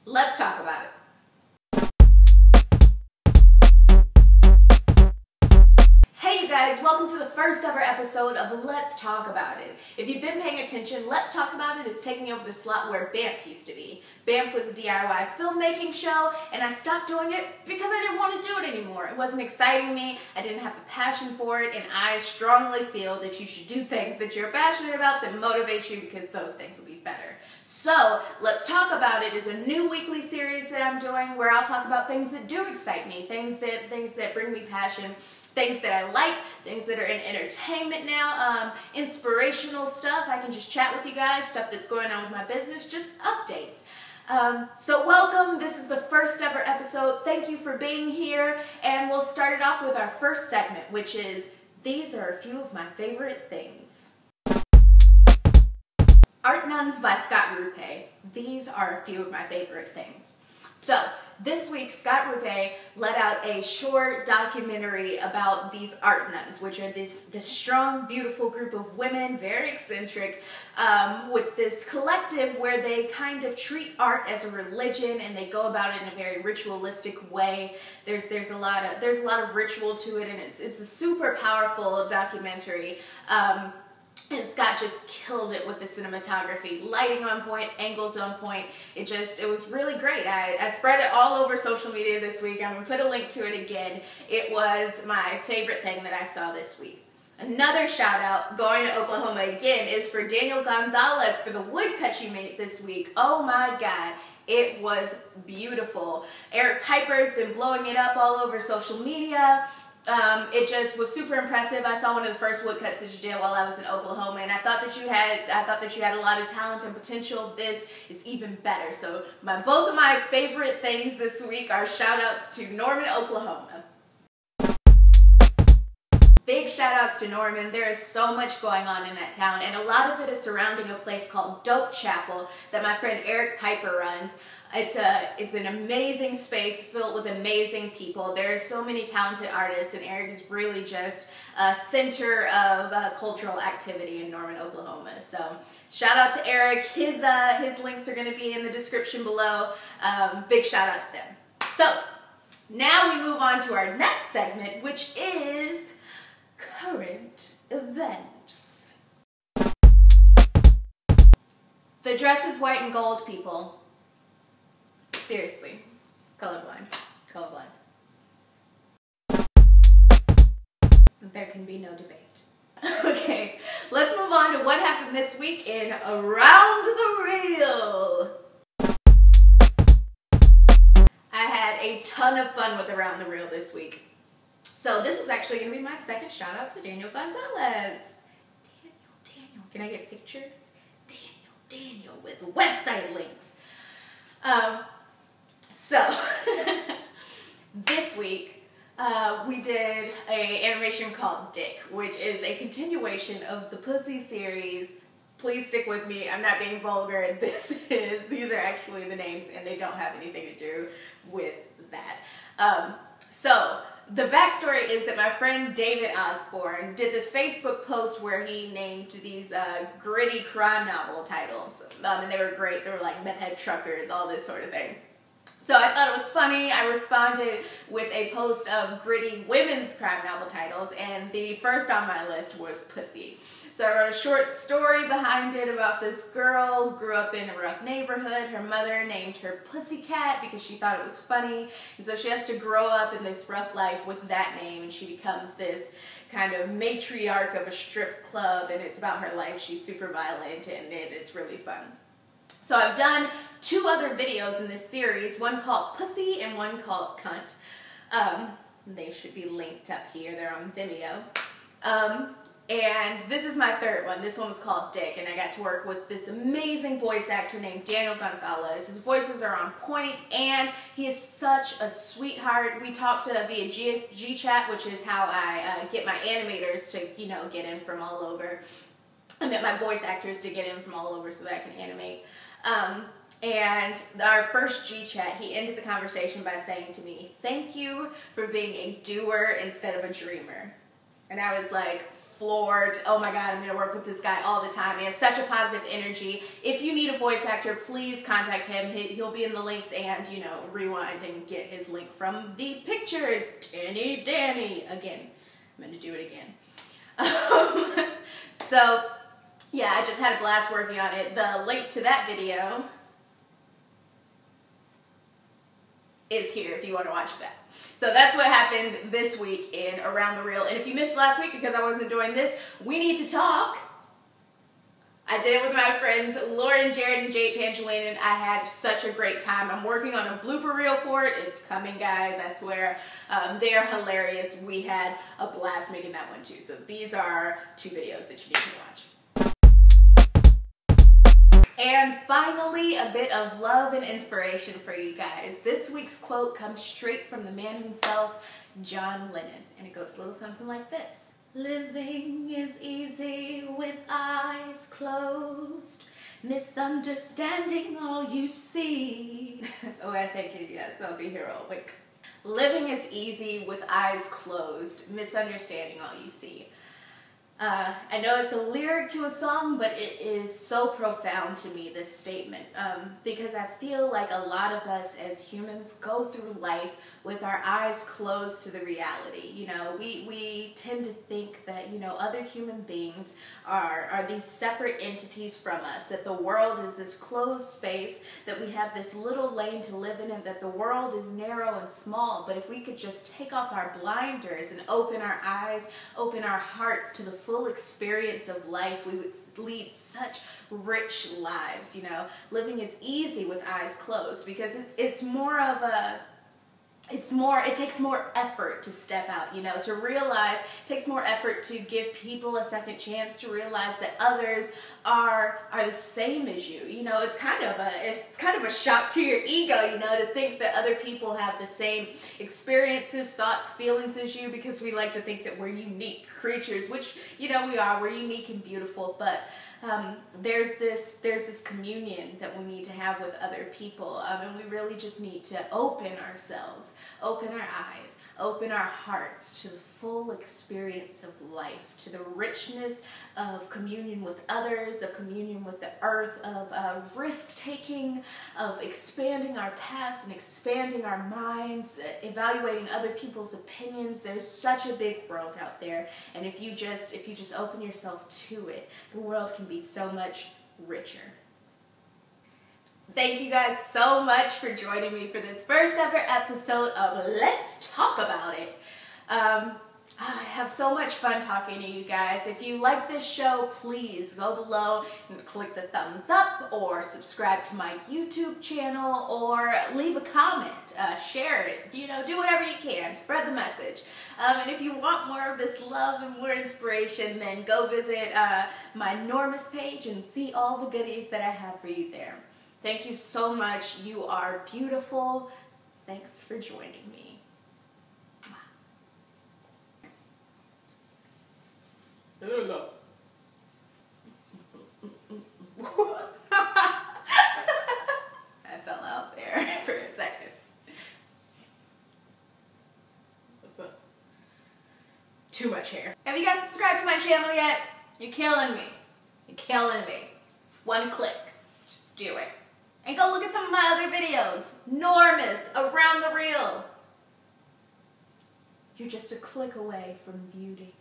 Let's talk about it. Hey you guys, welcome to the first ever episode of Let's Talk About It. If you've been paying attention, Let's Talk About It is taking over the slot where BAMF used to be. BAMF was a DIY filmmaking show, and I stopped doing it because I didn't want to do it anymore. It wasn't exciting me, I didn't have the passion for it, and I strongly feel that you should do things that you're passionate about that motivate you, because those things will be better. So, Let's Talk About It is a new weekly series that I'm doing where I'll talk about things that do excite me, things that bring me passion, things that I like, things that are in entertainment now, inspirational stuff. I can just chat with you guys, stuff that's going on with my business, just updates. So welcome, this is the first ever episode. Thank you for being here, and we'll start it off with our first segment, which is, these are a few of my favorite things. Art Nunz by Scott Rupe. These are a few of my favorite things. So, this week, Scott Rupe let out a short documentary about these art nuns, which are this strong, beautiful group of women, very eccentric, with this collective where they kind of treat art as a religion, and they go about it in a very ritualistic way. There's a lot of ritual to it, and it's a super powerful documentary. And Scott just killed it with the cinematography, lighting on point, angles on point. It was really great. I spread it all over social media this week. I'm going to put a link to it again. It was my favorite thing that I saw this week. Another shout out, going to Oklahoma again, is for Daniel Gonzalez for the woodcut she made this week. Oh my God. It was beautiful. Eric Piper's been blowing it up all over social media. It just was super impressive. I saw one of the first woodcuts that you did while I was in Oklahoma, and I thought that you had a lot of talent and potential. This is even better. So both of my favorite things this week are shout outs to Norman, Oklahoma. Big shout outs to Norman. There is so much going on in that town, and a lot of it is surrounding a place called Dope Chapel that my friend Eric Piper runs. It's an amazing space filled with amazing people. There are so many talented artists, and Eric is really just a center of cultural activity in Norman, Oklahoma. So shout out to Eric. His links are going to be in the description below. Big shout out to them. So now we move on to our next segment, which is current events. The dress is white and gold, people. Seriously, colorblind, colorblind. There can be no debate. Okay, let's move on to what happened this week in Around the Reel. I had a ton of fun with Around the Reel this week. So this is actually going to be my second shout out to Daniel Gonzalez. Daniel, can I get pictures? Daniel with website links. So, this week, we did an animation called Dick, which is a continuation of the Pussy series. Please stick with me, I'm not being vulgar. These are actually the names, and they don't have anything to do with that. So, the backstory is that my friend David Osborne did this Facebook post where he named these gritty crime novel titles, and they were great. They were like Meth Head Truckers, all this sort of thing. So I thought it was funny. I responded with a post of gritty women's crime novel titles, and the first on my list was Pussy. So I wrote a short story behind it about this girl who grew up in a rough neighborhood. Her mother named her Pussycat because she thought it was funny, and so she has to grow up in this rough life with that name, and she becomes this kind of matriarch of a strip club, and it's about her life. She's super violent, and it's really fun. So I've done 2 other videos in this series, one called Pussy and one called Cunt. They should be linked up here. They're on Vimeo. And this is my third one. This one was called Dick, and I got to work with this amazing voice actor named Daniel Gonzalez. His voices are on point, and he is such a sweetheart. We talked via G-Chat, which is how I get my animators to, get in from all over. I met my voice actors to get in from all over so that I can animate. And our first G-Chat, he ended the conversation by saying to me, "Thank you for being a doer instead of a dreamer." And I was like, floored. Oh my God, I'm gonna work with this guy all the time. He has such a positive energy. If you need a voice actor, please contact him. He'll be in the links, and you know, rewind and get his link from the pictures. Danny. Again, I'm gonna do it again. So yeah, I just had a blast working on it. The link to that video is here if you want to watch that. So that's what happened this week in Around the Reel. And if you missed last week because I wasn't doing this, we need to talk. I did it with my friends Lauren, Jared, and Jade Pangelin. I had such a great time. I'm working on a blooper reel for it. It's coming, guys, I swear. They are hilarious. We had a blast making that one too. So these are 2 videos that you need to watch. And finally, a bit of love and inspiration for you guys. This week's quote comes straight from the man himself, John Lennon, and it goes a little something like this. Living is easy with eyes closed, misunderstanding all you see. Oh, I think it, yes, I'll be here all week. Living is easy with eyes closed, misunderstanding all you see. I know it's a lyric to a song, but it is so profound to me, this statement, because I feel like a lot of us as humans go through life with our eyes closed to the reality. You know, we tend to think that, you know, other human beings are these separate entities from us, that the world is this closed space, that we have this little lane to live in, and that the world is narrow and small. But if we could just take off our blinders and open our eyes, open our hearts to the full experience of life, we would lead such rich lives. You know, living is easy with eyes closed because it's more of a, it takes more effort to step out, you know, to realize, it takes more effort to give people a second chance to realize that others are the same as you. You know, it's kind of a shock to your ego, you know, to think that other people have the same experiences, thoughts, feelings as you, because we like to think that we're unique creatures, which, you know, we are. We're unique and beautiful, but there's this communion that we need to have with other people, and we really just need to open ourselves, open our eyes, open our hearts to the full experience of life, to the richness of communion with others, of communion with the earth, of risk-taking, of expanding our paths and expanding our minds, evaluating other people's opinions. There's such a big world out there, and if you just open yourself to it, the world can be so much richer. Thank you guys so much for joining me for this first ever episode of Let's Talk About It. I have so much fun talking to you guys. If you like this show, please go below and click the thumbs up, or subscribe to my YouTube channel, or leave a comment, share it, you know, do whatever you can, spread the message. And if you want more of this love and more inspiration, then go visit my enormous page and see all the goodies that I have for you there. Thank you so much. You are beautiful. Thanks for joining me. I fell out there for a second. Too much hair. Have you guys subscribed to my channel yet? You're killing me. You're killing me. It's one click. Just do it. And go look at some of my other videos. Enormous. Around the Reel. You're just a click away from beauty.